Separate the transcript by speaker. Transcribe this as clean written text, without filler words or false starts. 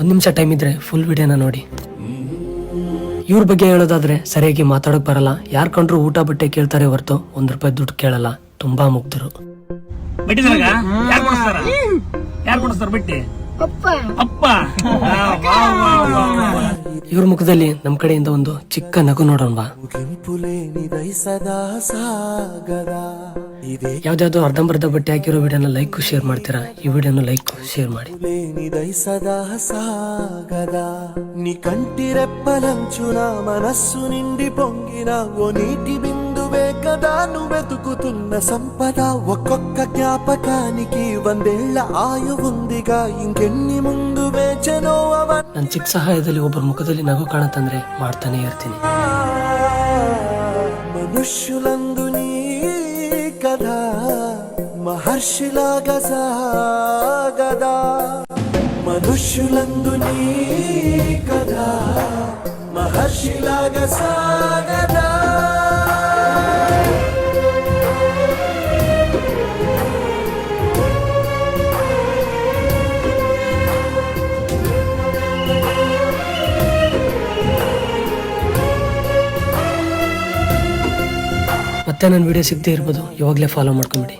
Speaker 1: ಒಂದು ನಿಮಿಷ ಟೈಮ್ ಇದ್ರೆ ಫುಲ್ ವಿಡಿಯೋನ ನೋಡಿ. ಇವ್ರ ಬಗ್ಗೆ ಹೇಳೋದಾದ್ರೆ ಸರಿಯಾಗಿ ಮಾತಾಡಕ್ ಬರಲ್ಲ, ಯಾರ್ ಕಂಡ್ರು ಊಟ ಬಟ್ಟೆ ಕೇಳ್ತಾರೆ ಹೊರತು ₹1 ದುಡ್ಡು ಕೇಳಲ್ಲ. ತುಂಬಾ ಮುಗ್ಧರು. ಇವ್ರ ಮುಖದಲ್ಲಿ ನಮ್ ಕಡೆಯಿಂದ ಒಂದು ಚಿಕ್ಕ ನಗು ನೋಡೋಣವಾ. ಯಾವ್ದಾವ್ದು ಅರ್ಧಂಬರ್ಧ ಬಟ್ಟೆ ಹಾಕಿರೋ ವಿಡಿಯೋನ ಲೈಕ್ ಶೇರ್ ಮಾಡ್ತೀರಾ, ಈ ವಿಡಿಯೋನ ಲೈಕ್ ಶೇರ್ ಮಾಡಿ.
Speaker 2: నీ కంటి రెప్పలంచున మనస్సు నిండి పొంగిన ఓ నీటి బిందువే కదా నువ్వెతుకుతున్న సంపద. ఒక్కొక్క జ్ఞాపకానికి 100 ఆయువుందిగా, ఇంకెన్ని ముందు వేచనో
Speaker 1: ನನ್ನ ಚಿಕ್ಕ ಸಹಾಯದಲ್ಲಿ ಒಬ್ಬರ ಮುಖದಲ್ಲಿ ನಗು ಕಾಣತ್ತಂದ್ರೆ ಮಾಡ್ತಾನೆ ಇರ್ತೀನಿ.
Speaker 2: మనుష్యులందు నీ కథ మహర్షిలాగా సాగదా, మనుష్యులందు నీ కథ మహర్షిలాగా సాగదా.
Speaker 1: ಮತ್ತೆ ನನ್ನ ವಿಡಿಯೋ ಸಿಗದೆ ಇರ್ಬೋದು, ಇವಾಗಲೇ ಫಾಲೋ ಮಾಡ್ಕೊಂಬಿಡಿ.